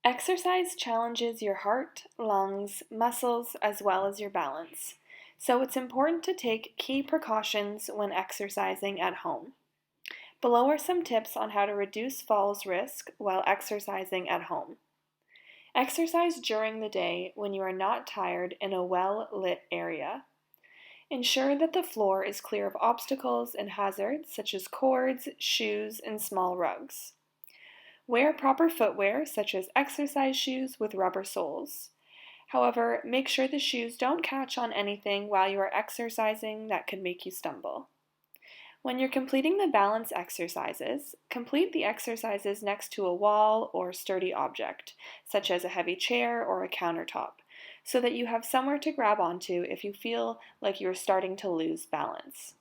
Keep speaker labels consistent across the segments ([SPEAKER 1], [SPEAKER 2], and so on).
[SPEAKER 1] Exercise challenges your heart, lungs, muscles, as well as your balance, so it's important to take key precautions when exercising at home. Below are some tips on how to reduce falls risk while exercising at home. Exercise during the day when you are not tired in a well-lit area. Ensure that the floor is clear of obstacles and hazards such as cords, shoes, and small rugs. Wear proper footwear such as exercise shoes with rubber soles. However, make sure the shoes don't catch on anything while you are exercising that could make you stumble. When you're completing the balance exercises, complete the exercises next to a wall or sturdy object, such as a heavy chair or a countertop, so that you have somewhere to grab onto if you feel like you're starting to lose balance.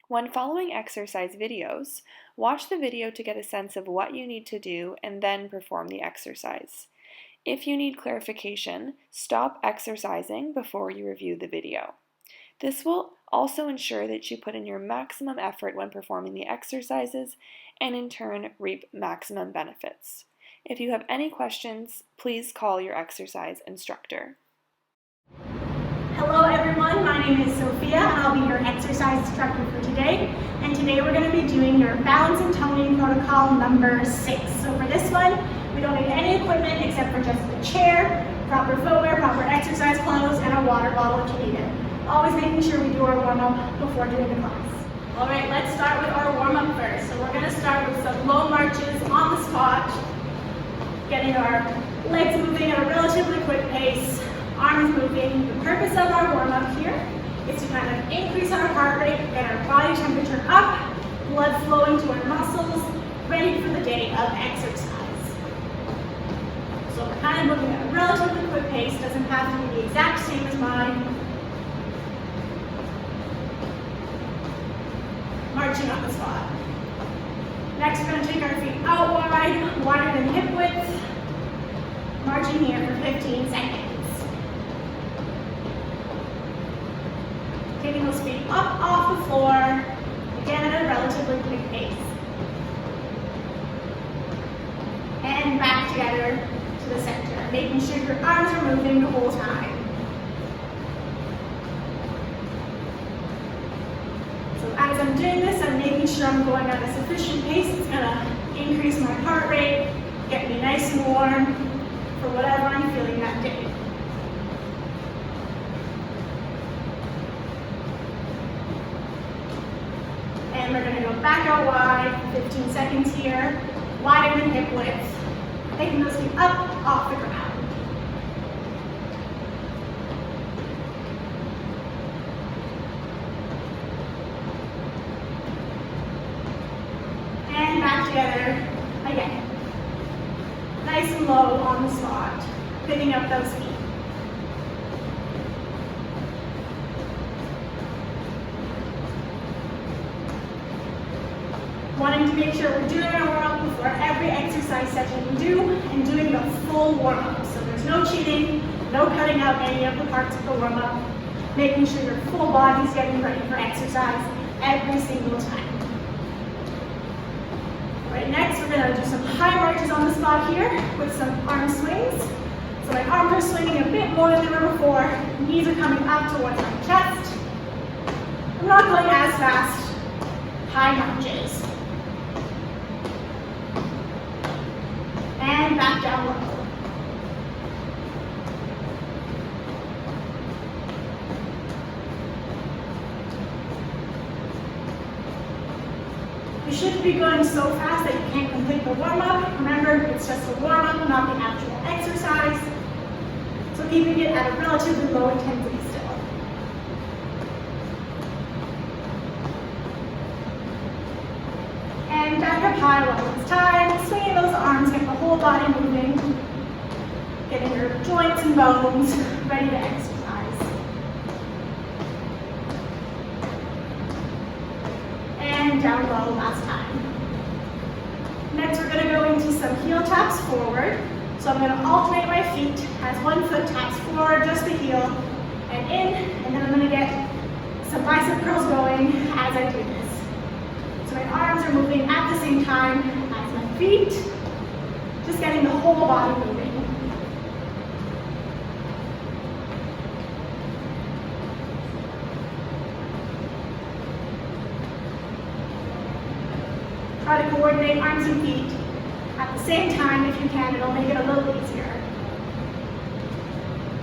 [SPEAKER 1] When following exercise videos, watch the video to get a sense of what you need to do and then perform the exercise. If you need clarification, stop exercising before you review the video. This will also ensure that you put in your maximum effort when performing the exercises and in turn reap maximum benefits. If you have any questions, please call your exercise instructor.
[SPEAKER 2] Hello everyone, my name is Sophia and I'll be your exercise instructor for today. And today we're going to be doing your balance and toning protocol number 6. So for this one, we don't need any equipment except for just a chair, proper footwear, proper exercise clothes, and a water bottle if you need it. Always making sure we do our warm-up before doing the class. Alright, let's start with our warm-up first. So we're going to start with some low marches on the spot, getting our legs moving at a relatively quick pace. Arms moving. The purpose of our warm-up here is to kind of increase our heart rate, get our body temperature up, blood flowing to our muscles, ready for the day of exercise. So we're kind of moving at a relatively quick pace, doesn't have to be the exact same as mine. Marching on the spot. Next, we're going to take our feet out wide, wider than hip width, marching here for 15 seconds. Taking those feet up off the floor, again at a relatively quick pace. And back together to the center, making sure your arms are moving the whole time. So as I'm doing this, I'm making sure I'm going at a sufficient pace. It's going to increase my heart rate, get me nice and warm for whatever I'm feeling that day. And we're going to go back out wide, 15 seconds here, wider than hip width, taking those feet up off the ground. And back together again. Nice and low on the spot, picking up those feet. Wanting to make sure we're doing our warm-up before every exercise session we do and doing the full warm-up. So there's no cheating, no cutting out any of the parts of the warm-up, making sure your full body's getting ready for exercise every single time. All right, next we're going to do some high marches on the spot here with some arm swings. So my arms are swinging a bit more than they were before, knees are coming up towards my chest. I'm not going as fast, high marches. And back down low. You shouldn't be going so fast that you can't complete the warm-up. Remember, it's just a warm-up, not the actual exercise. So keeping it at a relatively low intensity still. And back up high one last time, swinging those arms, get the whole body moving, getting your joints and bones ready to exercise. And down low last time. Next we're going to go into some heel taps forward. So I'm going to alternate my feet as one foot taps forward, just the heel, and in, and then I'm going to get some bicep curls going as I do this. So my arms are moving at the same time as my feet, just getting the whole body moving. Try to coordinate arms and feet at the same time if you can. It'll make it a little easier.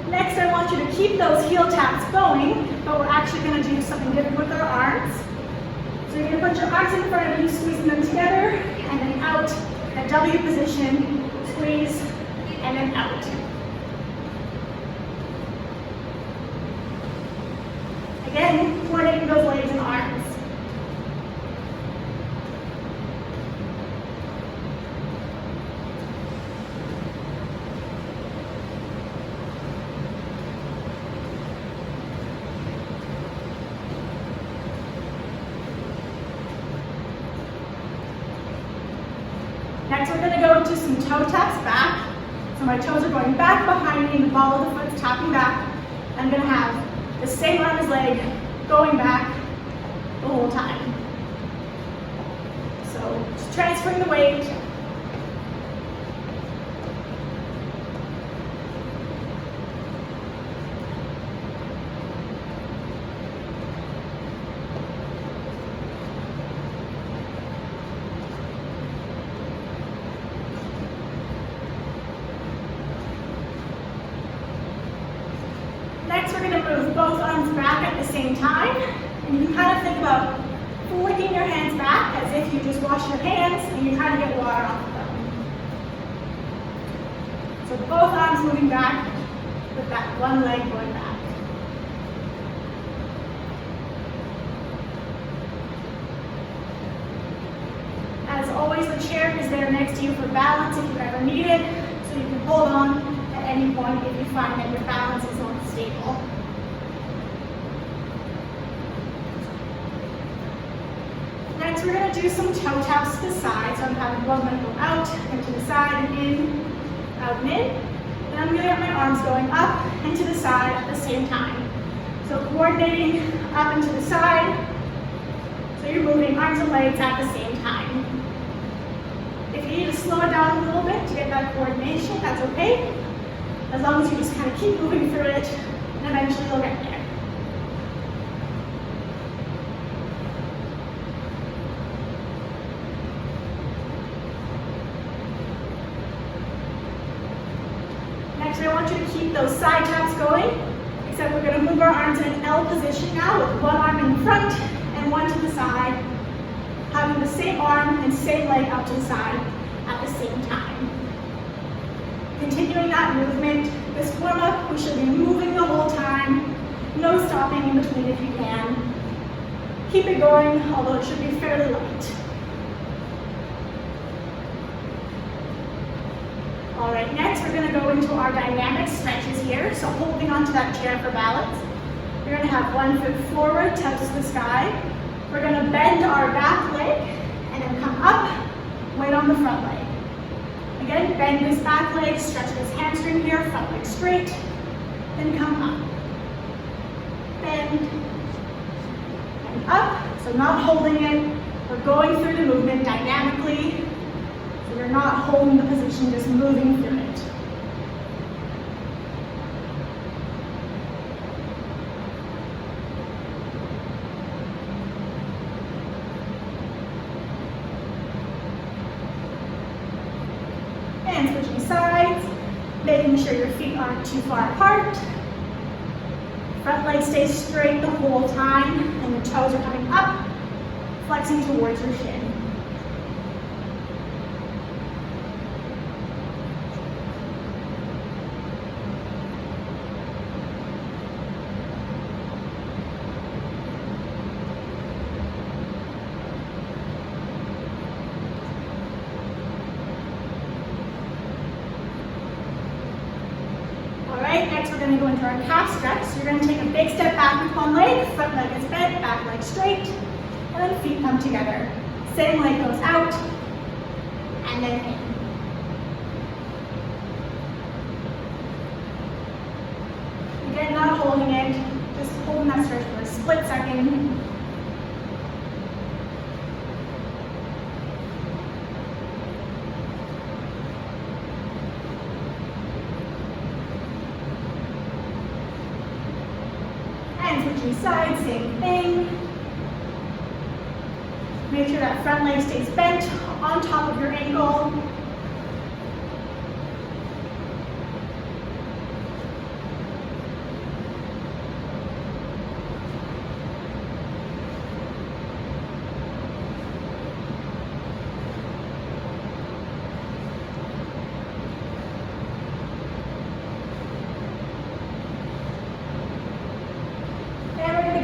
[SPEAKER 2] Next, I want you to keep those heel taps going, but we're actually going to do something different with our arms. So you're going to put your arms in front of you, squeezing them together, and then out, a W position, squeeze, and then out. Again, coordinating those legs and arms. Next, we're going to go into some toe taps back. So my toes are going back behind me, the ball of the foot's tapping back. I'm going to have the same arm as leg going back the whole time. So just transferring the weight. Next, we're going to move both arms back at the same time. And you can kind of think about flicking your hands back as if you just wash your hands and you're trying to get water off of them. So both arms moving back with that one leg going back. As always, the chair is there next to you for balance if you ever need it, so you can hold on at any point if you find that your balance is unstable. Next, we're going to do some toe taps to the side. So I'm having one leg go out and to the side and in, out and in. And I'm going to get my arms going up and to the side at the same time. So coordinating up and to the side. So you're moving arms and legs at the same time. If you need to slow it down a little bit to get that coordination, that's okay. As long as you just kind of keep moving through it, and eventually you'll get there. Next, I want you to keep those side taps going, except we're going to move our arms in an L position now with one arm in front and one to the side, having the same arm and same leg out to the side at the same time. Continuing that movement, this warm-up, we should be moving the whole time, no stopping in between if you can. Keep it going, although it should be fairly light. All right, next we're going to go into our dynamic stretches here, so holding onto that chair for balance. We're going to have one foot forward, touch the sky. We're going to bend our back leg and then come up, weight on the front leg. Again, bend this back leg, stretch this hamstring here, front leg straight, then come up. Bend, and up, so not holding it. We're going through the movement dynamically, so you're not holding the position, just moving through it. And switching sides, making sure your feet aren't too far apart. Front leg stays straight the whole time, and the toes are coming up, flexing towards your shin. Next, we're going to go into our calf stretch. So you're going to take a big step back with one leg, front leg is bent, back leg straight, and then feet come together. Same leg goes out, and then in. Again, not holding it, just holding that stretch for a split second. Switching sides, same thing. Make sure that front leg stays bent on top of your ankle.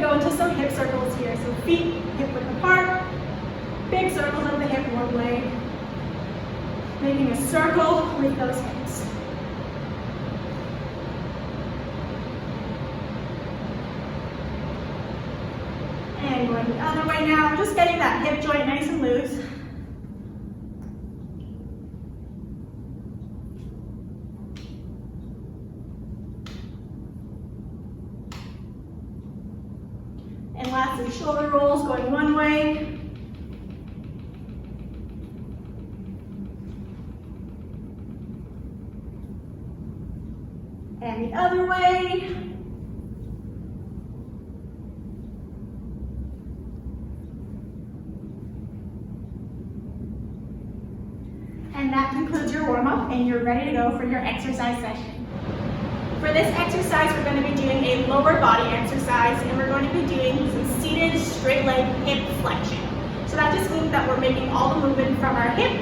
[SPEAKER 2] Go into some hip circles here. So feet hip width apart, big circles of the hip one way, making a circle with those hips. And going the other way now, just getting that hip joint nice and loose. And lastly, shoulder rolls going one way. And the other way. And that concludes your warm-up, and you're ready to go for your exercise session. For this exercise, we're going to be doing a lower body exercise, and we're going to be doing some seated straight leg hip flexion. So that just means that we're making all the movement from our hip,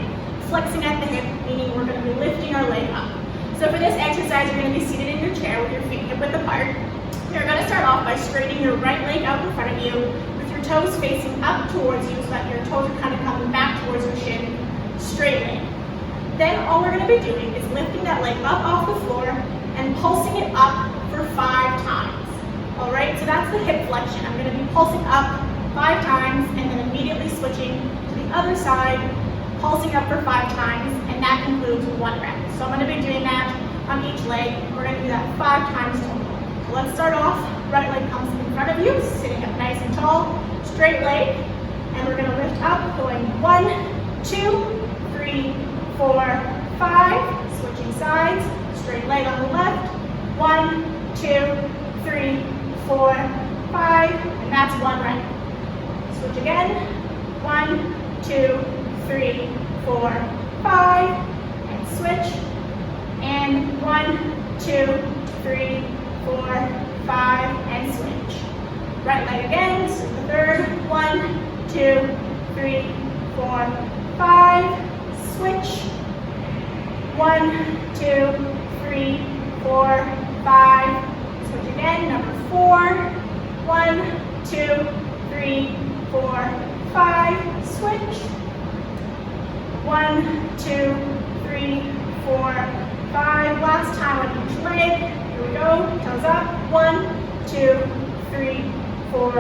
[SPEAKER 2] flexing at the hip, meaning we're going to be lifting our leg up. So for this exercise, you're going to be seated in your chair with your feet hip width apart. You're going to start off by straightening your right leg out in front of you, with your toes facing up towards you, so that your toes are kind of coming back towards your shin, straight leg. Then all we're going to be doing is lifting that leg up off the floor and pulsing it up for 5 times. All right, so that's the hip flexion. I'm going to be pulsing up 5 times and then immediately switching to the other side, pulsing up for 5 times, and that concludes 1 rep. So I'm going to be doing that on each leg. We're going to do that 5 times total. So let's start off. Right leg comes in front of you, sitting up nice and tall, straight leg, and we're going to lift up, going 1, 2, 3, 4, 5, switching sides. Straight leg on the left, 1, 2, 3, 4, 5, and that's 1 rep. Switch again, 1, 2, 3, 4, 5, and switch, and 1, 2, 3, 4, 5, and switch. Right leg again, this is the third, 1, 2, 3, 4, 5, switch, 1, 2, 3, 4, 5, switch again, number 4, 1, 2, 3, 4, 5, switch, 1, 2, 3, 4, 5, last time on each leg, here we go, toes up, 1, 2, 3, 4,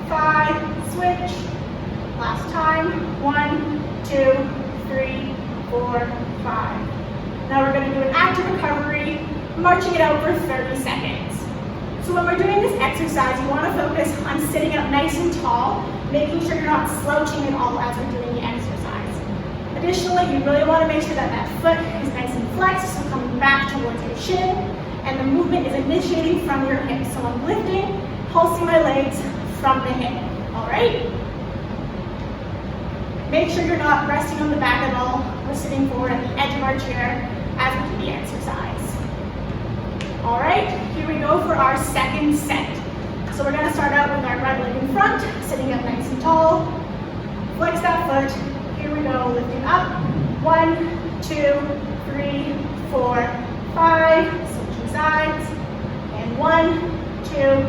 [SPEAKER 2] 5, switch, last time, 1, 2, 3, 4, 5. Now we're going to do an active recovery, marching it out for 30 seconds. So when we're doing this exercise, you want to focus on sitting up nice and tall, making sure you're not slouching at all as we're doing the exercise. Additionally, you really want to make sure that that foot is nice and flexed, so coming back towards your shin, and the movement is initiating from your hips. So I'm lifting, pulsing my legs from the hip, all right? Make sure you're not resting on the back at all. We're sitting forward at the edge of our chair as we do the exercise. All right, here we go for our second set. So we're going to start out with our right leg in front, sitting up nice and tall. Flex that foot. Here we go, lifting up. 1, 2, 3, 4, 5. Switching sides. And 1, 2,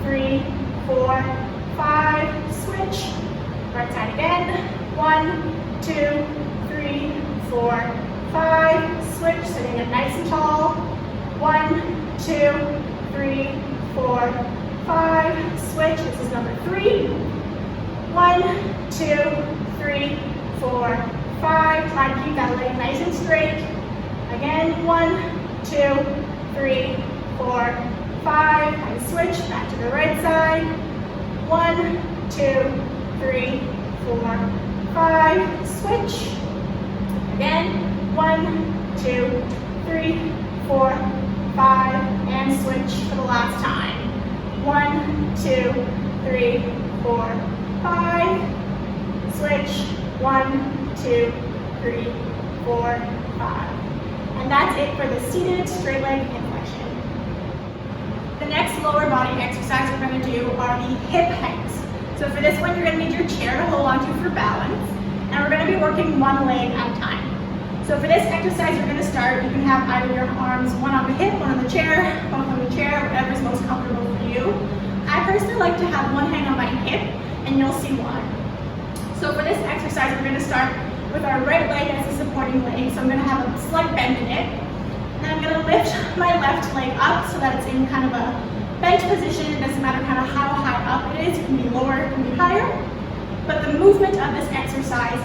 [SPEAKER 2] 3, 4, 5. Switch. Right side again. 1, 2, 3, 4, 5. Switch, sitting up nice and tall. 1, 2, 3, 4, 5. Switch, this is number 3. 1, 2, 3, 4, 5. Try to keep that leg nice and straight. Again, 1, 2, 3, 4, 5. And switch back to the right side. 1, 2, 3, 4, 5. Switch. Again, 1, 2, 3, 4, 5, and switch for the last time. 1, 2, 3, 4, 5. switch, 1, 2, 3, 4, 5. And that's it for the seated straight leg hip flexion. The next lower body exercise we're going to do are the hip hangs. So for this one, you're going to need your chair to hold onto for balance, and we're going to be working one leg at a time. So for this exercise, you're going to start, you can have either your arms, one on the hip, one on the chair, both on the chair, whatever's most comfortable for you. I personally like to have one hand on my hip, and you'll see why. So for this exercise, we're going to start with our right leg as a supporting leg. So I'm going to have a slight bend in it. And then I'm going to lift my left leg up so that it's in kind of a bench position. It doesn't matter kind of how high up it is. It can be lower, it can be higher. But the movement of this exercise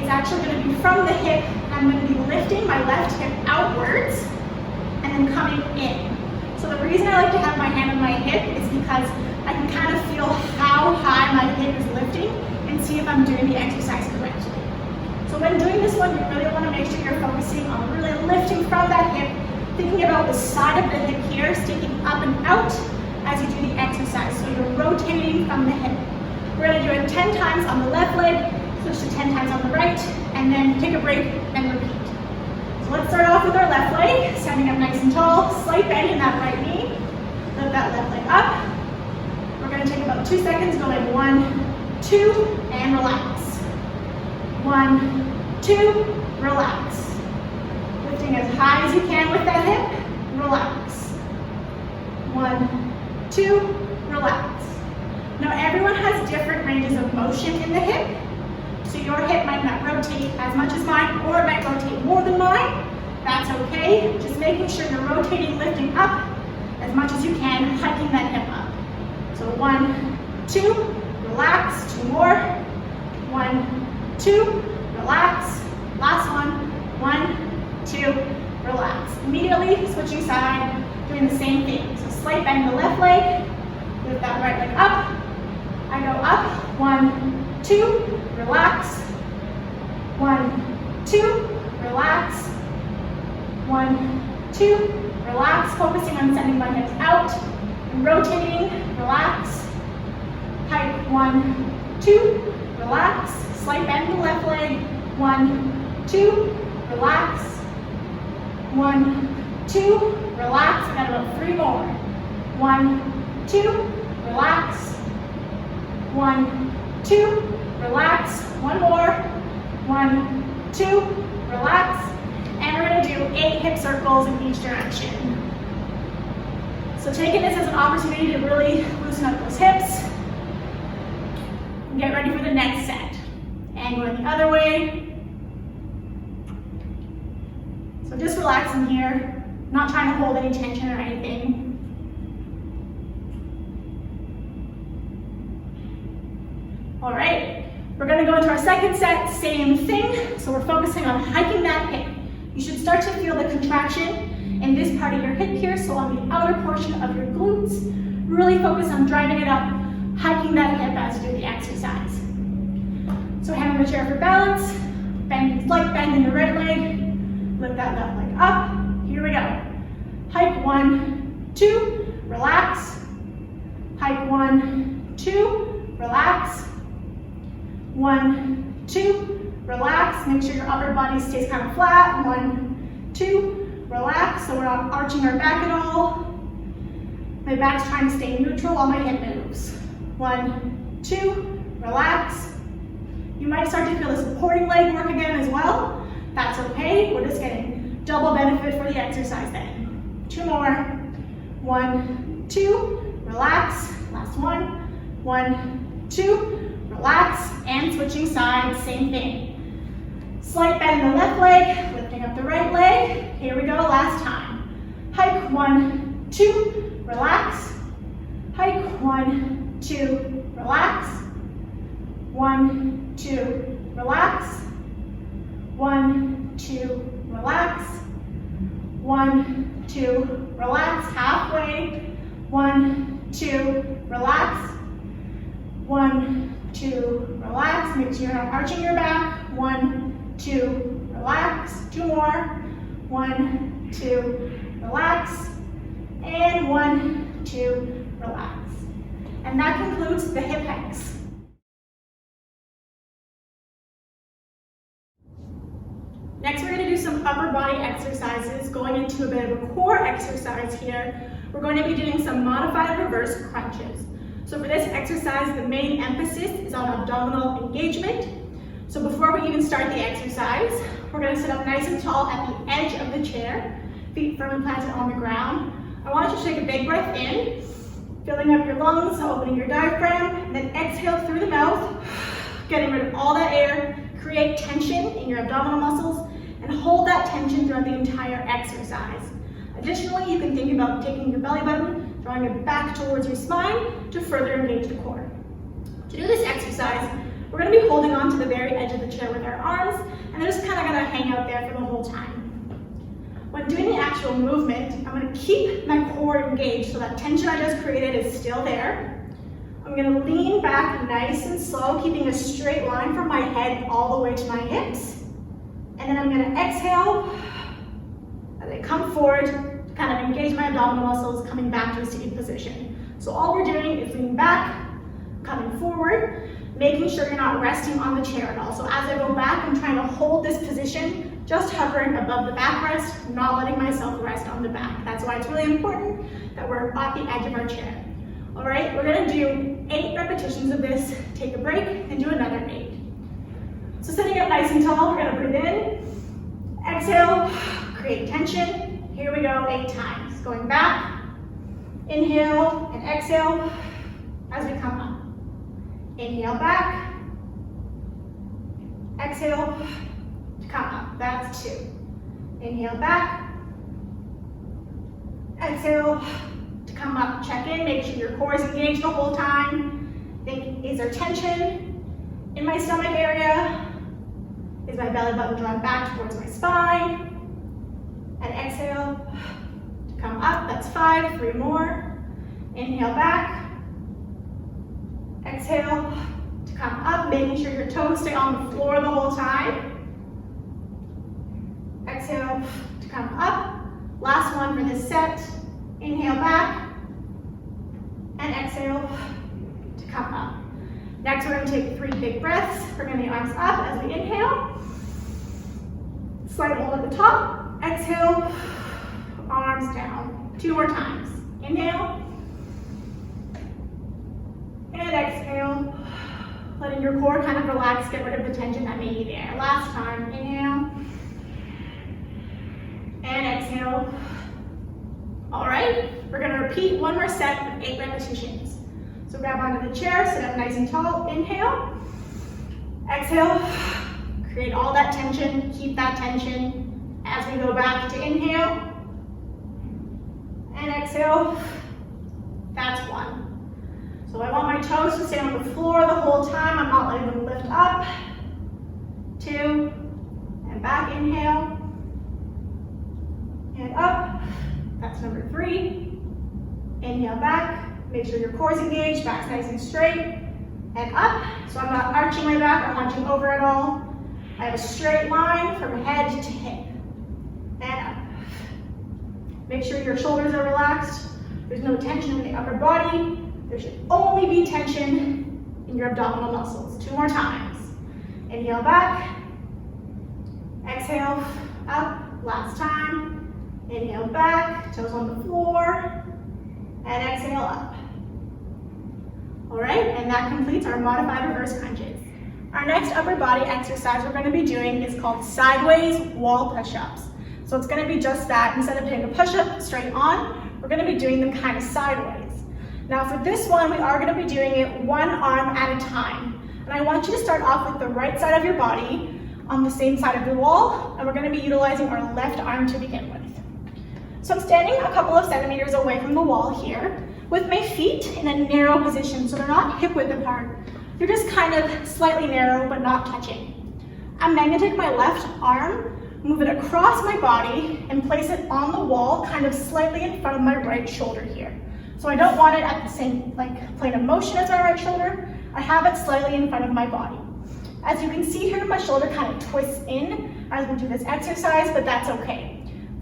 [SPEAKER 2] is actually going to be from the hip. I'm going to be lifting my left hip outwards and then coming in. So the reason I like to have my hand on my hip is because I can kind of feel how high my hip is lifting and see if I'm doing the exercise correctly. So when doing this one, you really want to make sure you're focusing on really lifting from that hip, thinking about the side of the hip here, sticking up and out as you do the exercise. So you're rotating from the hip. We're going to do it 10 times on the left leg, switch to 10 times on the right, and then take a break and repeat. So let's start off with our left leg, standing up nice and tall, slight bend in that right knee, lift that left leg up. We're going to take about 2 seconds, going 1, 2, and relax. 1, 2, relax. Lifting as high as you can with that hip, relax. 1, 2, relax. Now everyone has different ranges of motion in the hip, so your hip might not rotate as much as mine, or it might rotate more than mine. That's okay. Just making sure you're rotating, lifting up as much as you can, hiking that hip up. So 1, 2, relax. 2 more. 1, 2, relax. Last one. 1, 2, relax. Immediately switching side, doing the same thing. So slight bend in the left leg, lift that right leg up. I go up. 1, 2, relax. 1, 2, relax. 1, 2, relax. Focusing on sending my hips out and rotating. Relax. Hike. 1, 2, relax. Slight bend in the left leg. 1, 2, relax. 1, 2, relax. I got about 3 more. 1, 2, relax. 1, 2, relax. 1 more. 1, 2, relax. And we're going to do 8 hip circles in each direction. So taking this as an opportunity to really loosen up those hips. And get ready for the next set. And going the other way. So just relaxing here. Not trying to hold any tension or anything. All right, we're going to go into our second set, same thing. So we're focusing on hiking that hip. You should start to feel the contraction in this part of your hip here, so on the outer portion of your glutes. Really focus on driving it up, hiking that hip as you do the exercise. So hand on the chair for balance, bend, slight bend in the right leg, lift that left leg up. Here we go. Hike 1, 2, relax. Hike 1, 2, relax. 1, 2, relax. Make sure your upper body stays kind of flat. 1, 2, relax. So we're not arching our back at all. My back's trying to stay neutral while my hip moves. 1, 2, relax. You might start to feel the supporting leg work again as well. That's okay. We're just getting double benefit for the exercise then. 2 more. 1, 2, relax. Last one. 1, 2, relax, and switching sides, same thing. Slight bend in the left leg, lifting up the right leg. Here we go, last time. Hike 1, 2, relax. Hike 1, 2, relax. 1, 2, relax. 1, 2, relax. 1, 2, relax, halfway. 1, 2, relax. 1, 2, relax. Make sure you're not arching your back. 1, 2, relax. 2 more. 1, 2, relax. And 1, 2, relax. And that concludes the hip hangs. Next, we're going to do some upper body exercises, going into a bit of a core exercise here. We're going to be doing some modified reverse crunches. So for this exercise, the main emphasis is on abdominal engagement. So before we even start the exercise, we're going to sit up nice and tall at the edge of the chair, feet firmly planted on the ground. I want you to take a big breath in, filling up your lungs, opening your diaphragm, and then exhale through the mouth, getting rid of all that air. Create tension in your abdominal muscles and hold that tension throughout the entire exercise. Additionally, you can think about taking your belly button, drawing it back towards your spine to further engage the core. To do this exercise, we're going to be holding on to the very edge of the chair with our arms, and they're just kind of going to hang out there for the whole time. When doing the actual movement, I'm going to keep my core engaged so that tension I just created is still there. I'm going to lean back nice and slow, keeping a straight line from my head all the way to my hips. And then I'm going to exhale as I come forward to kind of engage my abdominal muscles, coming back to a seated position. So all we're doing is leaning back, coming forward, making sure you're not resting on the chair at all. So as I go back, I'm trying to hold this position, just hovering above the backrest, not letting myself rest on the back. That's why it's really important that we're at the edge of our chair. All right, we're gonna do 8 repetitions of this, take a break, and do another 8. So sitting up nice and tall, we're gonna breathe in, exhale, create tension. Here we go, 8 times. Going back, inhale and exhale as we come up. Inhale back, exhale to come up. That's 2. Inhale back, exhale to come up. Check in, make sure your core is engaged the whole time. Think, is there tension in my stomach area? Is my belly button drawn back towards my spine? And exhale to come up. That's 5, 3 more. Inhale back. Exhale to come up, making sure your toes stay on the floor the whole time. Exhale to come up. Last one for this set. Inhale back. And exhale to come up. Next, we're going to take 3 big breaths, bringing the arms up as we inhale. Slight hold at the top. Exhale, arms down. 2 more times. Inhale. And exhale, letting your core kind of relax, get rid of the tension that may be there. Last time, inhale. And exhale. All right, we're gonna repeat 1 more set with 8 repetitions. So grab onto the chair, sit up nice and tall, inhale. Exhale, create all that tension, keep that tension as we go back to inhale. And exhale, that's 1. So I want my toes to stay on the floor the whole time. I'm not letting them lift up. 2, and back, inhale. And up, that's number 3. Inhale back, make sure your core is engaged, back's nice and straight. And up, so I'm not arching my back or hunching over at all. I have a straight line from head to hip. And up. Make sure your shoulders are relaxed. There's no tension in the upper body. There should only be tension in your abdominal muscles. 2 more times. Inhale back. Exhale up. Last time. Inhale back. Toes on the floor. And exhale up. All right, and that completes our modified reverse crunches. Our next upper body exercise we're going to be doing is called sideways wall push-ups. So it's going to be just that. Instead of doing a push-up straight on, we're going to be doing them kind of sideways. Now for this one, we are going to be doing it 1 arm at a time. And I want you to start off with the right side of your body on the same side of the wall, and we're going to be utilizing our left arm to begin with. So I'm standing a couple of centimeters away from the wall here, with my feet in a narrow position, so they're not hip width apart. They're just kind of slightly narrow, but not touching. I'm then going to take my left arm, move it across my body, and place it on the wall, kind of slightly in front of my right shoulder here. So I don't want it at the same plane of motion as my right shoulder. I have it slightly in front of my body. As you can see here, my shoulder kind of twists in as we do this exercise, but that's okay.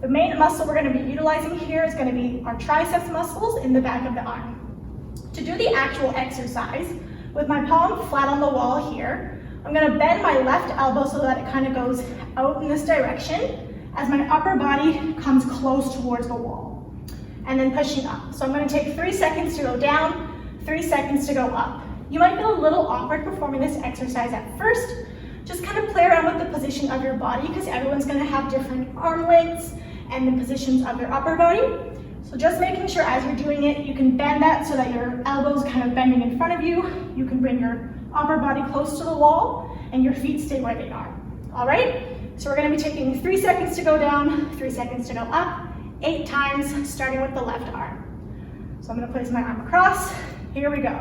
[SPEAKER 2] The main muscle we're going to be utilizing here is going to be our triceps muscles in the back of the arm. To do the actual exercise, with my palm flat on the wall here, I'm gonna bend my left elbow so that it kind of goes out in this direction as my upper body comes close towards the wall. And then pushing up. So I'm gonna take 3 seconds to go down, 3 seconds to go up. You might feel a little awkward performing this exercise at first. Just kind of play around with the position of your body because everyone's gonna have different arm lengths and the positions of their upper body. So just making sure as you're doing it, you can bend that so that your elbow's kind of bending in front of you. You can bring your upper body close to the wall and your feet stay where they are. All right? So we're gonna be taking 3 seconds to go down, 3 seconds to go up, 8 times, starting with the left arm. So I'm gonna place my arm across. Here we go.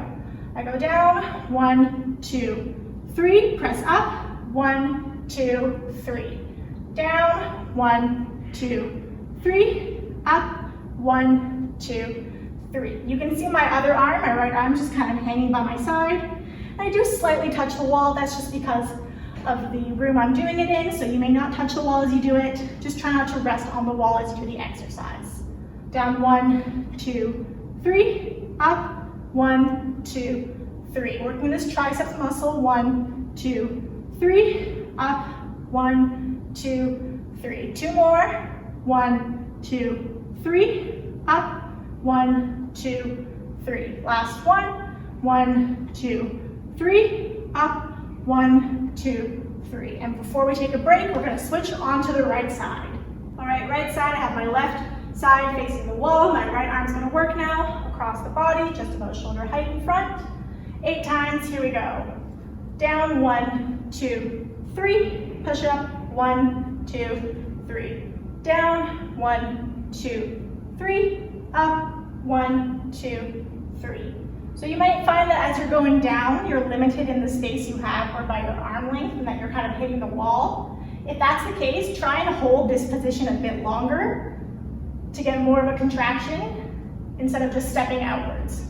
[SPEAKER 2] I go down, 1, 2, 3, press up, 1, 2, 3. Down, 1, 2, 3, up, 1, 2, 3. You can see my other arm, my right arm, just kind of hanging by my side. And I do slightly touch the wall. That's just because of the room I'm doing it in, so you may not touch the wall as you do it. Just try not to rest on the wall as you do the exercise. Down, 1, 2, 3, up, 1, 2, 3. Working this triceps muscle, 1, 2, 3, up, 1, 2, 3. 2 more, 1, 2, 3, up, 1, 2, 3. Last one, 1, 2, 3, up, 1, 2, 3. And before we take a break, we're gonna switch on to the right side. All right, right side, I have my left side facing the wall. My right arm's gonna work now, across the body, just about shoulder height in front. 8 times, here we go. Down, 1, 2, 3. Push up, 1, 2, 3. Down, 1, 2, 3. Up, 1, 2, 3. So you might find that as you're going down, you're limited in the space you have or by your arm length and that you're kind of hitting the wall. If that's the case, try and hold this position a bit longer to get more of a contraction instead of just stepping outwards.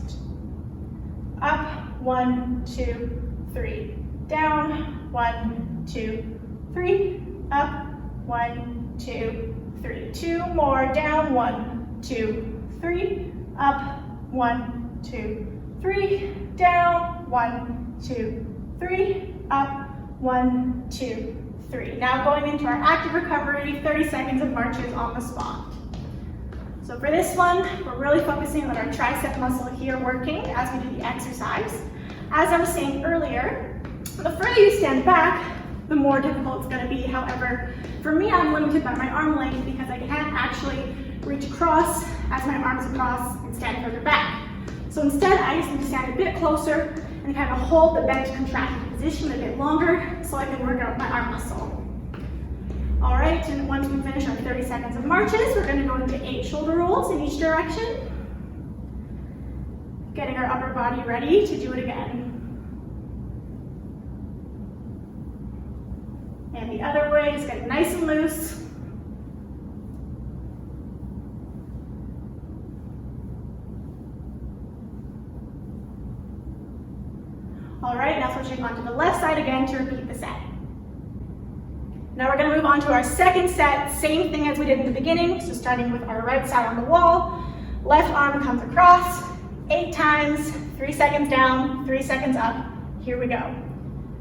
[SPEAKER 2] Up, 1, 2, 3. Down, 1, 2, 3. Up, 1, 2, 3. 2 more. Down, 1, 2, 3. Up, 1, 2, 3. Down, 1, 2, 3. Up, 1, 2, 3. Now going into our active recovery, 30 seconds of marches on the spot. So for this one, we're really focusing on our tricep muscle here working as we do the exercise. As I was saying earlier, the further you stand back, the more difficult it's going to be. However, for me, I'm limited by my arm length because I can't actually reach across as my arm's across and stand further back. So instead, I just need to stand a bit closer and kind of hold the bent contracted position a bit longer so I can work out my arm muscle. All right, and once we finish our 30 seconds of marches, we're going to go into 8 shoulder rolls in each direction. Getting our upper body ready to do it again. And the other way, just getting nice and loose. All right, now switching onto the left side again to repeat the set. Now we're going to move on to our second set, same thing as we did in the beginning. So starting with our right side on the wall, left arm comes across, 8 times, 3 seconds down, 3 seconds up. Here we go.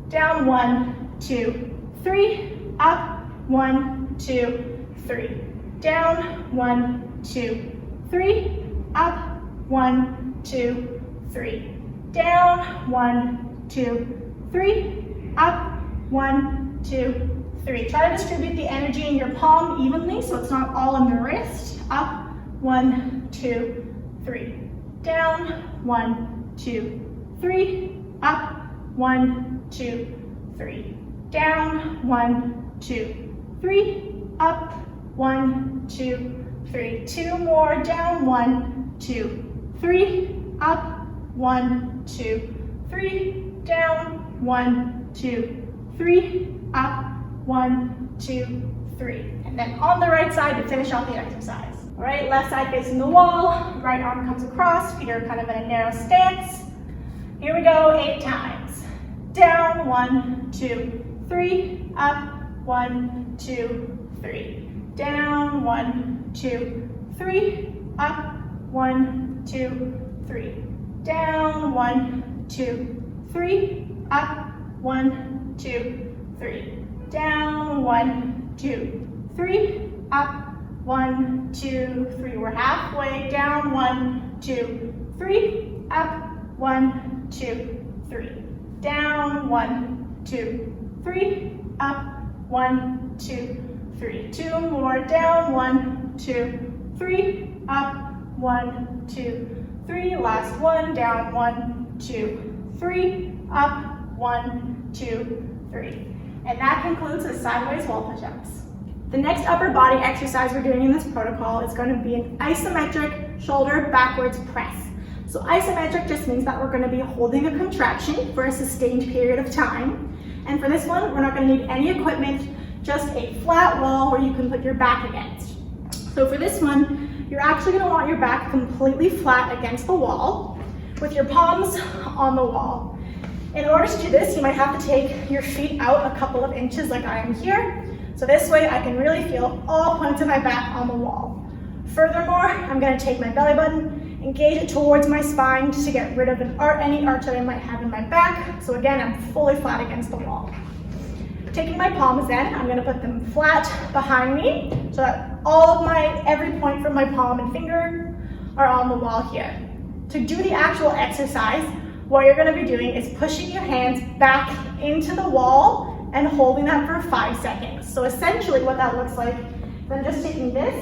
[SPEAKER 2] Down, 1, 2, 3, up, 1, 2, 3. Down, 1, 2, 3, up, 1, 2, 3. Down, 1, 2, 3, up, 1, 2, 3. Try to distribute the energy in your palm evenly so it's not all in the wrist. Up, 1, 2, 3. Down, 1, 2, 3. Up, 1, 2, 3. Down, 1, 2, 3. Up, 1, 2, 3. 2 more. Down, 1, 2, 3. Up, 1, 2, 3. Down, 1, 2, 3. Up, 1, 2, 3. And then on the right side to finish off the exercise. All right, left side facing the wall, right arm comes across, feet are kind of in a narrow stance. Here we go, 8 times. Down, 1, 2, 3, up, 1, 2, 3. Down, 1, 2, 3, up, 1, 2, 3. Down, 1, 2, 3, up, 1, 1, 2, 3. Down, 1, 2, 3. Up, 1, 2, 3. We're halfway. Down, 1, 2, 3. Up, 1, 2, 3. Down, 1, 2, 3. Up, 1, 2, 3. 2 more. Down, 1, 2, 3. Up, 1, 2, 3. Last one. Down, 1, 2, 3. Up, 1, 2, 3. And that concludes the sideways wall push-ups. The next upper body exercise we're doing in this protocol is going to be an isometric shoulder backwards press. So isometric just means that we're going to be holding a contraction for a sustained period of time. And for this one, we're not going to need any equipment, just a flat wall where you can put your back against. So for this one, you're actually going to want your back completely flat against the wall with your palms on the wall. In order to do this, you might have to take your feet out a couple of inches like I am here. So this way I can really feel all points of my back on the wall. Furthermore, I'm going to take my belly button, engage it towards my spine to get rid of any arch that I might have in my back. So again, I'm fully flat against the wall. Taking my palms then, I'm going to put them flat behind me so that all of every point from my palm and finger are on the wall here. To do the actual exercise, what you're going to be doing is pushing your hands back into the wall and holding that for 5 seconds. So essentially what that looks like is I'm just taking this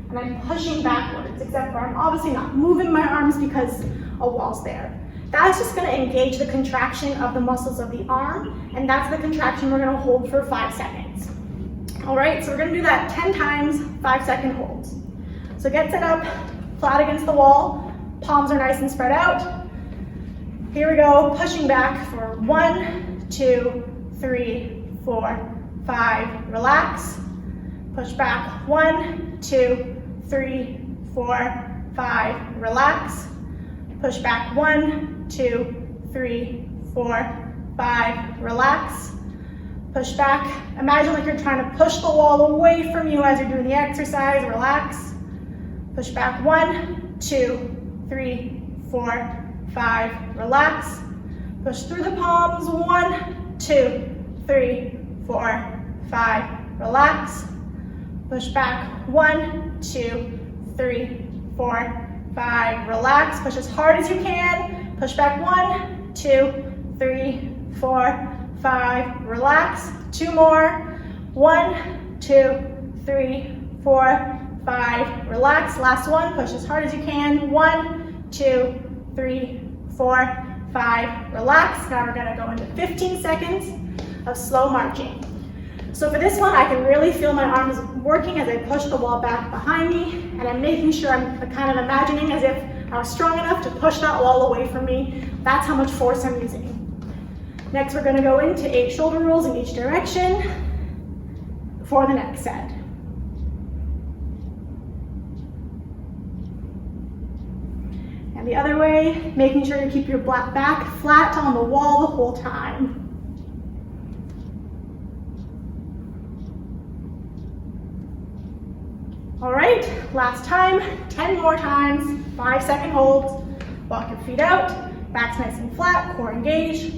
[SPEAKER 2] and I'm pushing backwards, except for I'm obviously not moving my arms because a wall's there. That's just going to engage the contraction of the muscles of the arm, and that's the contraction we're going to hold for 5 seconds. All right, so we're going to do that 10 times, 5-second holds. So get set up, flat against the wall, palms are nice and spread out. Here we go, pushing back for 1, 2, 3, 4, 5, relax. Push back, 1, 2, 3, 4, 5, relax. Push back, 1, 2, 3, 4, 5, relax. Push back, imagine like you're trying to push the wall away from you as you're doing the exercise, relax. Push back, 1, 2, 3, 4, 5, relax. Push through the palms, 1, 2, 3, 4, 5, relax. Push back, 1, 2, 3, 4, 5, relax. Push as hard as you can. Push back, 1, 2, 3, 4, 5, relax. 2 more. 1, 2, 3, 4, 5, relax. Last one, push as hard as you can. 1, 2, 3, 4, 5, relax. Now we're gonna go into 15 seconds of slow marching. So for this one, I can really feel my arms working as I push the wall back behind me, and I'm making sure I'm kind of imagining as if I was strong enough to push that wall away from me. That's how much force I'm using. Next, we're gonna go into 8 shoulder rolls in each direction for the next set. And the other way, making sure you keep your back flat on the wall the whole time. All right, last time, 10 more times, 5-second holds. Walk your feet out, back's nice and flat, core engaged,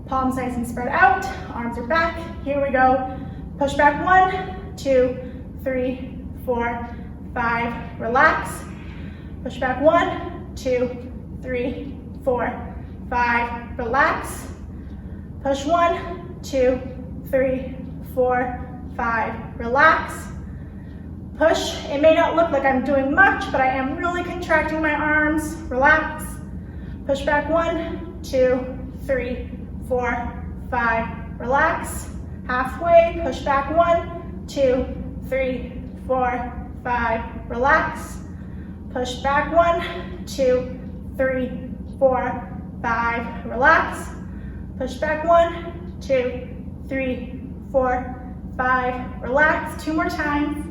[SPEAKER 2] palms nice and spread out, arms are back. Here we go. Push back, 1, 2, 3, 4, 5, relax. Push back, 1, 2, 3, 4, 5, relax. Push 1, 2, 3, 4, 5, relax. Push, it may not look like I'm doing much, but I am really contracting my arms, relax. Push back, 1, 2, 3, 4, 5, relax. Halfway, push back, 1, 2, 3, 4, 5, relax. Push back, 1, 2, 3, 4, 5, relax. Push back, 1, 2, 3, 4, 5, relax. 2 more times.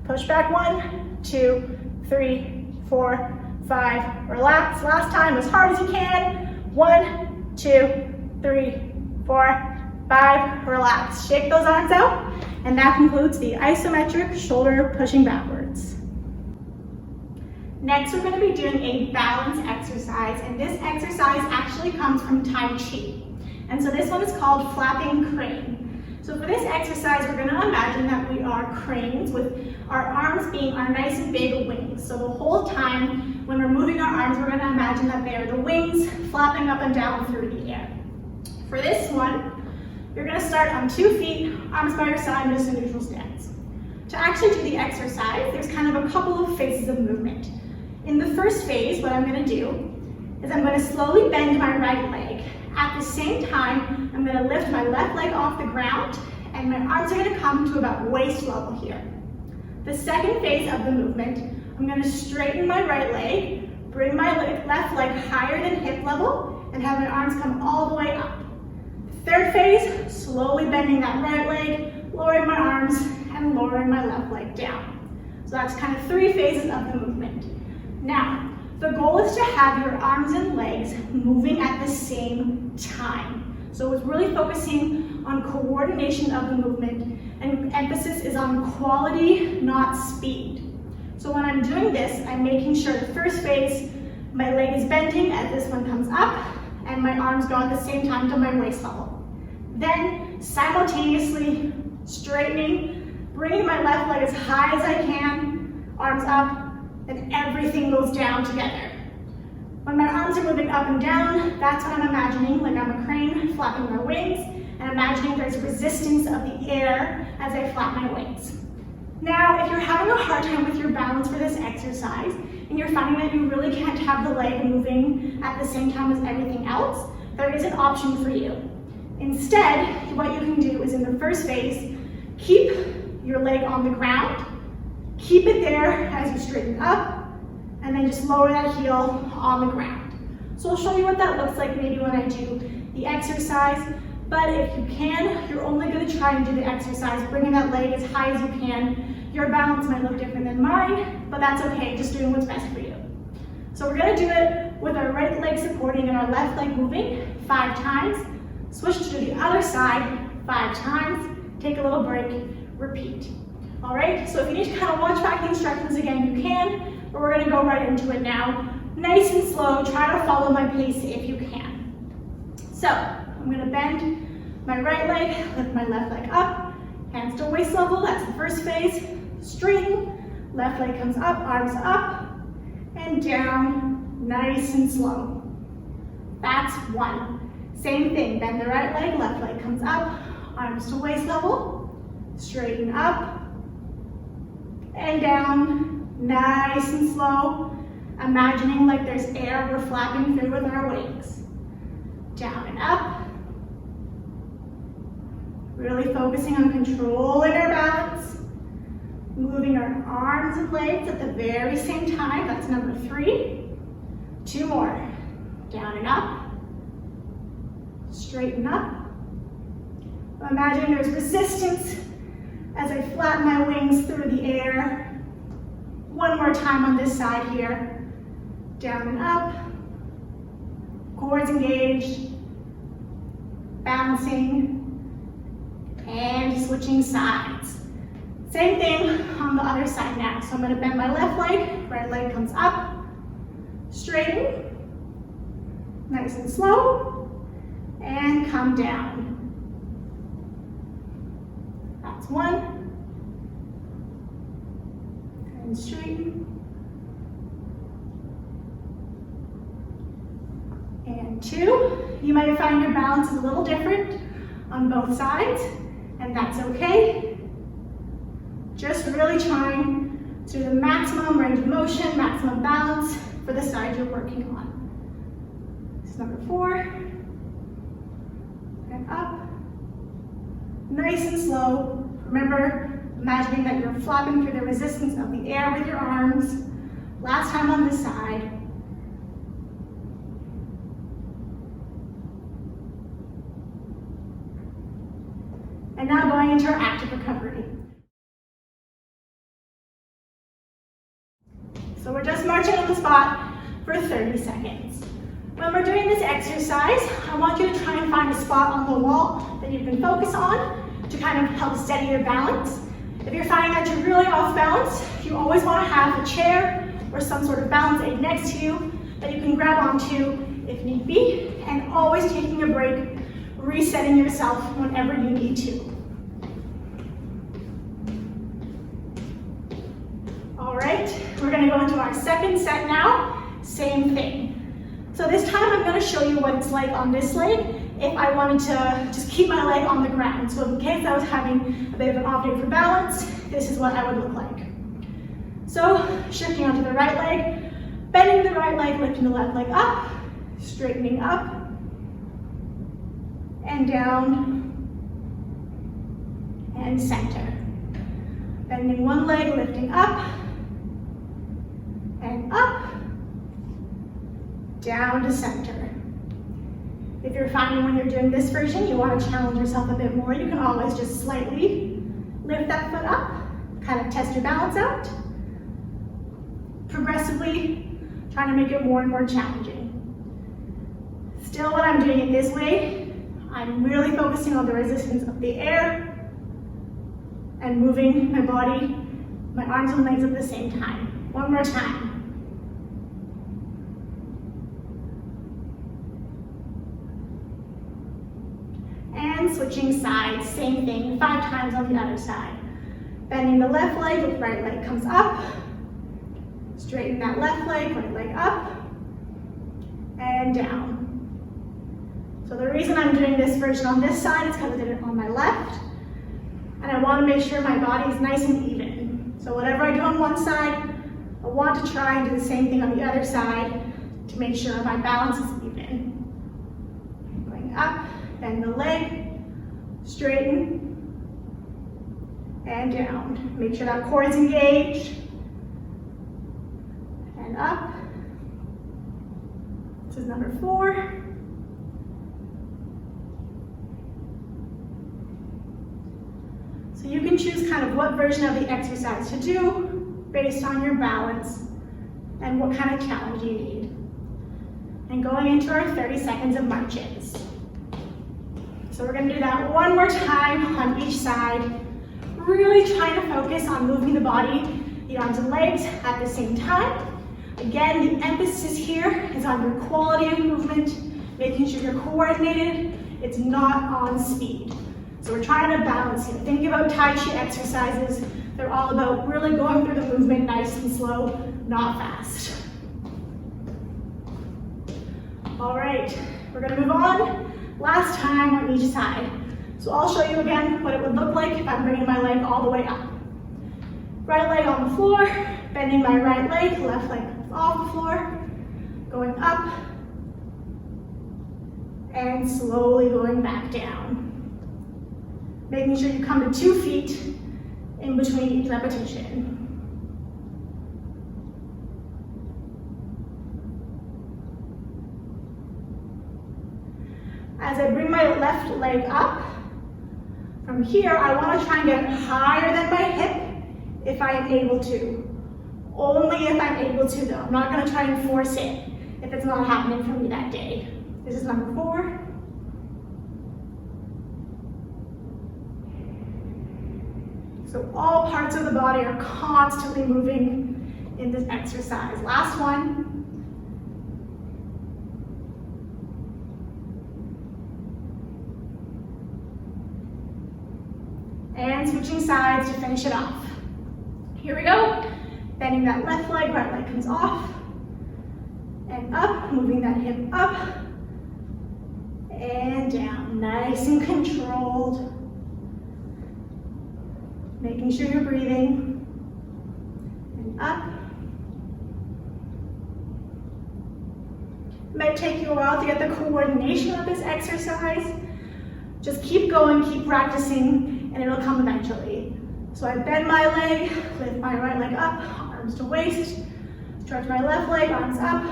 [SPEAKER 2] Push back, 1, 2, 3, 4, 5, relax. Last time, as hard as you can. 1, 2, 3, 4, 5, relax. Shake those arms out, and that concludes the isometric shoulder pushing backwards. Next, we're going to be doing a balance exercise, and this exercise actually comes from Tai Chi. And so this one is called flapping crane. So for this exercise, we're going to imagine that we are cranes with our arms being our nice and big wings. So the whole time when we're moving our arms, we're going to imagine that they are the wings flapping up and down through the air. For this one, you're going to start on 2 feet, arms by your side, just a neutral stance. To actually do the exercise, there's kind of a couple of phases of movement. In the first phase, what I'm going to do is I'm going to slowly bend my right leg. At the same time, I'm going to lift my left leg off the ground, and my arms are going to come to about waist level here. The second phase of the movement, I'm going to straighten my right leg, bring my left leg higher than hip level, and have my arms come all the way up. Third phase, slowly bending that right leg, lowering my arms, and lowering my left leg down. So that's kind of 3 phases of the movement. Now, the goal is to have your arms and legs moving at the same time. So it's really focusing on coordination of the movement, and emphasis is on quality, not speed. So when I'm doing this, I'm making sure the first phase, my leg is bending as this one comes up, and my arms go at the same time to my waist level. Then, simultaneously straightening, bringing my left leg as high as I can, arms up, and everything goes down together. When my arms are moving up and down, that's when I'm imagining like I'm a crane flapping my wings, and imagining there's resistance of the air as I flap my wings. Now, if you're having a hard time with your balance for this exercise, and you're finding that you really can't have the leg moving at the same time as everything else, there is an option for you. Instead, what you can do is in the first phase, keep your leg on the ground, keep it there as you straighten up, and then just lower that heel on the ground. So I'll show you what that looks like maybe when I do the exercise, but if you can, you're only going to try and do the exercise, bringing that leg as high as you can. Your balance might look different than mine, but that's okay, just doing what's best for you. So we're going to do it with our right leg supporting and our left leg moving 5 times. Switch to the other side 5 times, take a little break, repeat. All right, so if you need to kind of watch back the instructions again, you can, but we're gonna go right into it now. Nice and slow, try to follow my pace if you can. So, I'm gonna bend my right leg, lift my left leg up, hands to waist level, that's the first phase. Straighten, left leg comes up, arms up, and down, nice and slow. That's 1. Same thing, bend the right leg, left leg comes up, arms to waist level, straighten up, and down, nice and slow, imagining like there's air we're flapping through with our wings. Down and up, really focusing on controlling our balance, moving our arms and legs at the very same time, that's number 3. 2 more, down and up, straighten up. Imagine there's resistance as I flatten my wings through the air. 1 more time on this side here. Down and up. Quads engaged. Bouncing. And switching sides. Same thing on the other side now. So I'm going to bend my left leg. Right leg comes up. Straighten. Nice and slow. And come down. That's 1. And straighten. And 2. You might find your balance is a little different on both sides, and that's okay. Just really trying to do the maximum range of motion, maximum balance for the side you're working on. This is number 4. And up. Nice and slow. Remember, imagining that you're flapping through the resistance of the air with your arms. Last time on this side. And now going into our active recovery. So we're just marching on the spot for 30 seconds. When we're doing this exercise, I want you to try and find a spot on the wall that you can focus on to kind of help steady your balance. If you're finding that you're really off balance, you always want to have a chair or some sort of balance aid next to you that you can grab onto if need be, and always taking a break resetting yourself whenever you need to. All right, we're gonna go into our second set now, same thing. So this time I'm gonna show you what it's like on this leg if I wanted to just keep my leg on the ground. So in case I was having a bit of an off day for balance, this is what I would look like. So shifting onto the right leg, bending the right leg, lifting the left leg up, straightening up, and down, and center. Bending one leg, lifting up, and up, down to center. If you're finding when you're doing this version, you want to challenge yourself a bit more, you can always just slightly lift that foot up, kind of test your balance out. Progressively, trying to make it more and more challenging. Still, when I'm doing it this way, I'm really focusing on the resistance of the air and moving my body, my arms and legs at the same time. One more time. And switching sides, same thing, 5 times on the other side. Bending the left leg, the right leg comes up. Straighten that left leg, right leg up, and down. So the reason I'm doing this version on this side is because I did it on my left, and I want to make sure my body is nice and even. So whatever I do on one side, I want to try and do the same thing on the other side to make sure my balance is even. Going up, bend the leg, straighten, and down. Make sure that core is engaged. And up. This is number 4. So you can choose kind of what version of the exercise to do based on your balance and what kind of challenge you need. And going into our 30 seconds of marches. So we're going to do that one more time on each side, really trying to focus on moving the body, the arms and legs at the same time. Again, the emphasis here is on your quality of movement, making sure you're coordinated, it's not on speed. So we're trying to balance here. Think about Tai Chi exercises. They're all about really going through the movement nice and slow, not fast. All right, we're gonna move on. Last time on each side. So I'll show you again what it would look like if I'm bringing my leg all the way up. Right leg on the floor, bending my right leg, left leg off the floor, going up, and slowly going back down. Making sure you come to 2 feet in between each repetition. As I bring my left leg up, from here I want to try and get higher than my hip if I am able to. Only if I'm able to though. I'm not going to try and force it if it's not happening for me that day. This is number 4. So all parts of the body are constantly moving in this exercise. Last one. And switching sides to finish it off. Here we go. Bending that left leg, right leg comes off. And up, moving that hip up. And down, nice and controlled. Making sure you're breathing. And up. It might take you a while to get the coordination of this exercise. Just keep going, keep practicing, and it'll come eventually. So I bend my leg, lift my right leg up, arms to waist, stretch my left leg, arms up,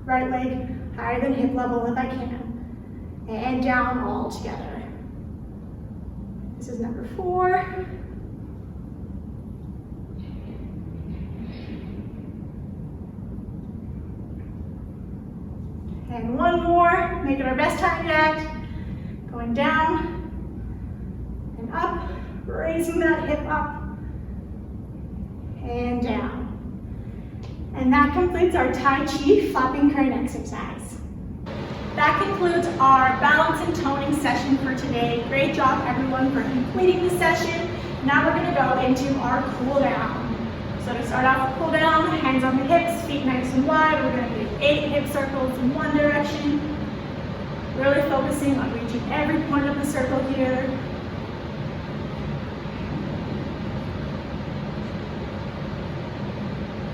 [SPEAKER 2] right leg higher than hip level if I can, and down all together. This is number 4. And one more, make it our best time yet. Going down and up, raising that hip up and down. And that completes our Tai Chi flapping crane exercise. That concludes our balance and toning session for today. Great job, everyone, for completing the session. Now we're going to go into our cool down. So to start off with cool down, hands on the hips, feet nice and wide. We're going to do 8 hip circles in one direction. Really focusing on reaching every point of the circle here.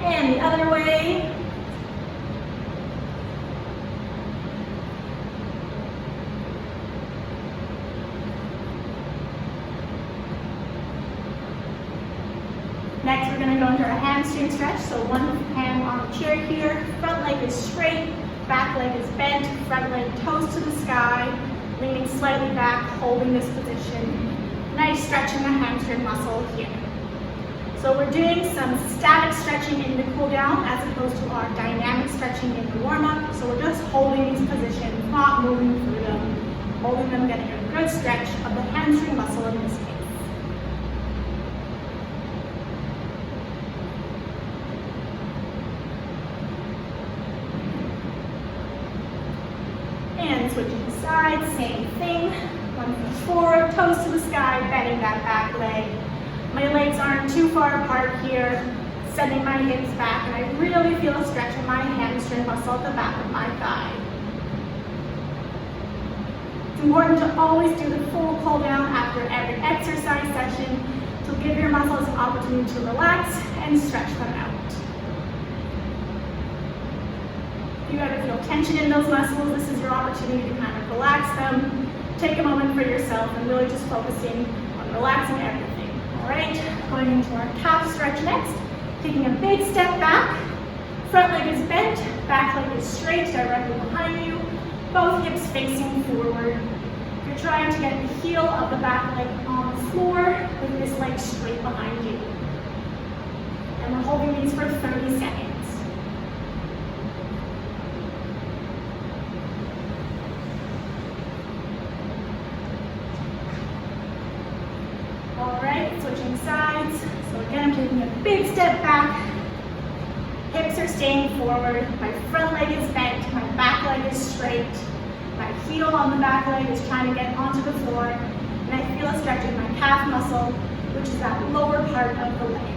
[SPEAKER 2] And the other way. Next, we're going to go into our hamstring stretch. So one hand on the chair here, front leg is straight, back leg is bent, front leg toes to the sky, leaning slightly back, holding this position. Nice stretch in the hamstring muscle here. So we're doing some static stretching in the cool down as opposed to our dynamic stretching in the warm up. So we're just holding these positions, not moving through them, holding them, getting a good stretch of the hamstring muscle in this case. And switching sides, same thing. One foot forward, toes to the sky, bending that back leg. My legs aren't too far apart here, sending my hips back, and I really feel a stretch in my hamstring muscle at the back of my thigh. It's important to always do the full cool down after every exercise session to give your muscles an opportunity to relax and stretch them out. If you ever feel tension in those muscles, this is your opportunity to kind of relax them. Take a moment for yourself and really just focusing on relaxing everything. All right, going into our calf stretch next. Taking a big step back. Front leg is bent, back leg is straight directly behind you. Both hips facing forward. You're trying to get the heel of the back leg on the floor with this leg straight behind you. And we're holding these for 30 seconds. Alright, switching sides. So again, I'm taking a big step back. Hips are staying forward. My front leg is bent. My back leg is straight. My heel on the back leg is trying to get onto the floor. And I feel a stretch in my calf muscle, which is that lower part of the leg.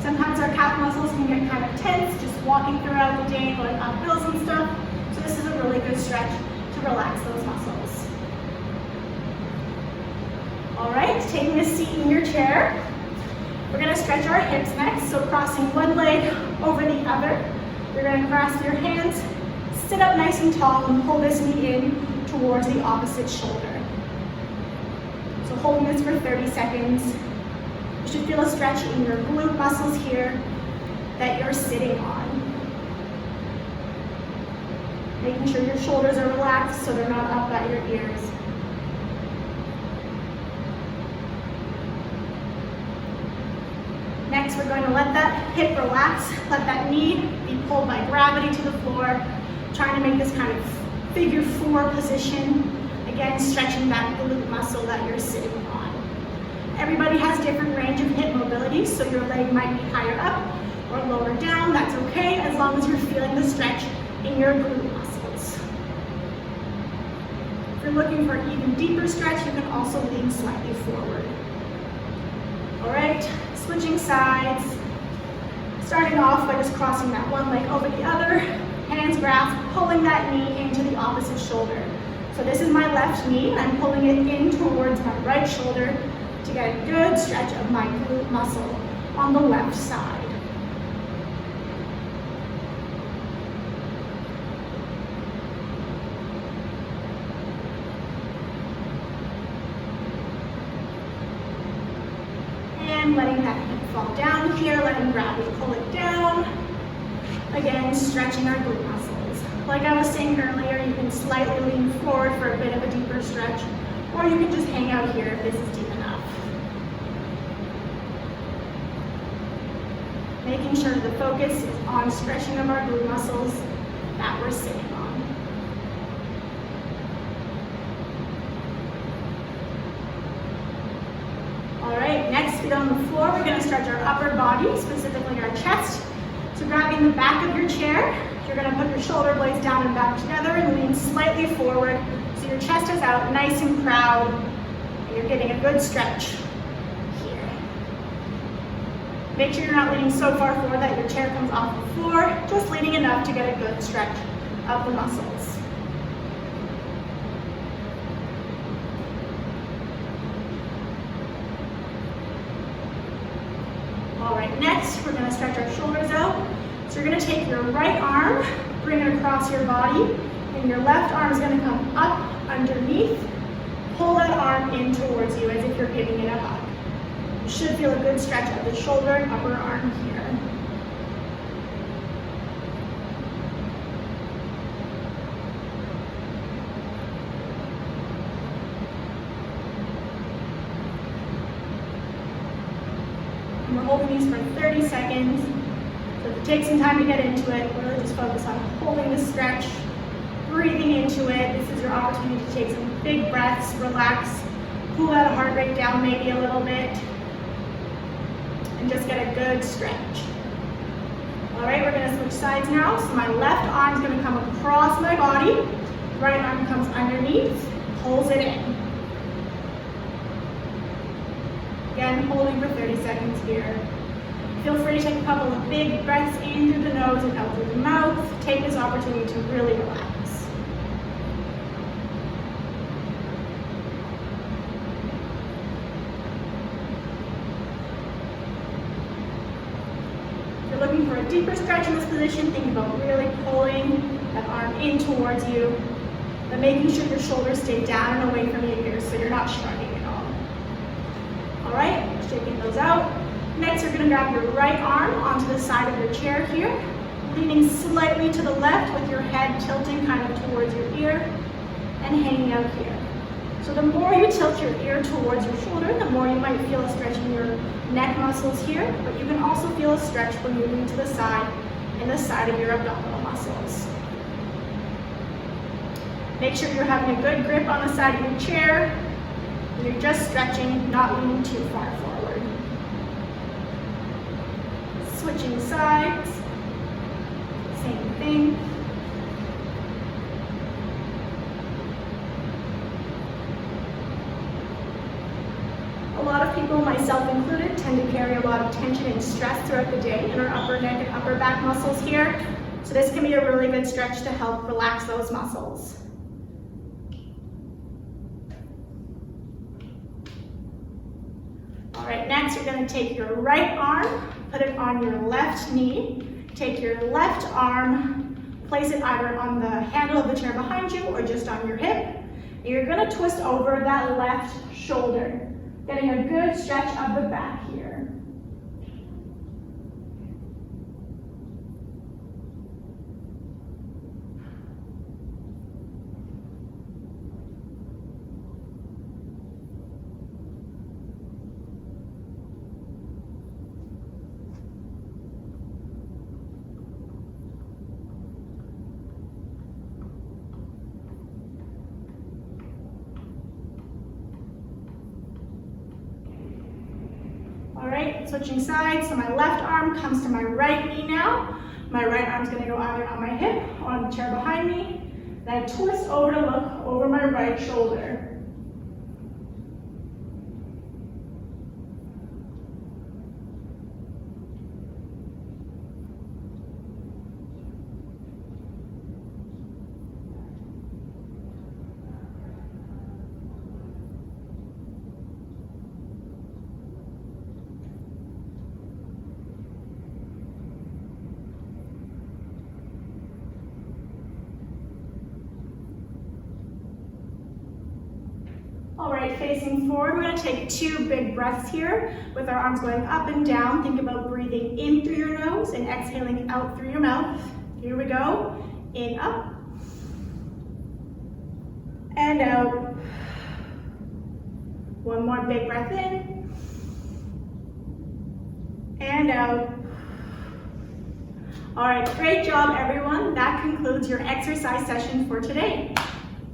[SPEAKER 2] Sometimes our calf muscles can get kind of tense, just walking throughout the day, going up hills and stuff. So this is a really good stretch to relax those muscles. All right, taking a seat in your chair. We're gonna stretch our hips next. So crossing one leg over the other. You're gonna grasp your hands, sit up nice and tall and pull this knee in towards the opposite shoulder. So holding this for 30 seconds. You should feel a stretch in your glute muscles here that you're sitting on. Making sure your shoulders are relaxed so they're not up at your ears. Next, we're going to let that hip relax, let that knee be pulled by gravity to the floor, trying to make this kind of figure 4 position. Again, stretching that glute muscle that you're sitting on. Everybody has different range of hip mobility, so your leg might be higher up or lower down. That's okay, as long as you're feeling the stretch in your glute muscles. If you're looking for an even deeper stretch, you can also lean slightly forward. All right. Switching sides, starting off by just crossing that one leg over the other, hands grasp, pulling that knee into the opposite shoulder. So this is my left knee, and I'm pulling it in towards my right shoulder to get a good stretch of my glute muscle on the left side. And letting that hip fall down here, letting gravity pull it down. Again, stretching our glute muscles. Like I was saying earlier, you can slightly lean forward for a bit of a deeper stretch, or you can just hang out here if this is deep enough. Making sure the focus is on stretching of our glute muscles that we're sitting on. All right, next feet on the floor, we're going to stretch our upper body, specifically our chest. So grabbing the back of your chair, you're going to put your shoulder blades down and back together and lean slightly forward so your chest is out nice and proud and you're getting a good stretch here. Make sure you're not leaning so far forward that your chair comes off the floor, just leaning enough to get a good stretch of the muscles. All right, next we're going to stretch our shoulders out. So you're going to take your right arm, bring it across your body, and your left arm is going to come up underneath. Pull that arm in towards you as if you're giving it a hug. You should feel a good stretch of the shoulder and upper arm here. And we're holding these for 30 seconds. So if it takes some time to get into it, really just focus on holding the stretch, breathing into it. This is your opportunity to take some big breaths, relax, cool that heart rate down maybe a little bit, and just get a good stretch. All right, we're gonna switch sides now. So my left arm is gonna come across my body, right arm comes underneath, pulls it in. Again, holding for 30 seconds here. Feel free to take a couple of big breaths in through the nose and out through the mouth. Take this opportunity to really relax. If you're looking for a deeper stretch in this position, think about really pulling that arm in towards you, but making sure your shoulders stay down and away from your ears so you're not shrugging at all. All right, shaking those out. Next, you're going to grab your right arm onto the side of your chair here, leaning slightly to the left with your head tilting kind of towards your ear and hanging out here. So the more you tilt your ear towards your shoulder, the more you might feel a stretch in your neck muscles here, but you can also feel a stretch when you lean to the side in the side of your abdominal muscles. Make sure you're having a good grip on the side of your chair, and you're just stretching, not leaning too far forward. Switching sides, same thing. A lot of people, myself included, tend to carry a lot of tension and stress throughout the day in our upper neck and upper back muscles here. So this can be a really good stretch to help relax those muscles. All right, next you're going to take your right arm, put it on your left knee, take your left arm, place it either on the handle of the chair behind you or just on your hip. And you're going to twist over that left shoulder, getting a good stretch of the back here. Switching sides, so my left arm comes to my right knee now. My right arm's going to go either on my hip or on the chair behind me. Then I twist over to look over my right shoulder. All right, facing forward, we're going to take 2 big breaths here with our arms going up and down. Think about breathing in through your nose and exhaling out through your mouth. Here we go. In, up, and out. One more big breath in, and out. All right, great job, everyone. That concludes your exercise session for today.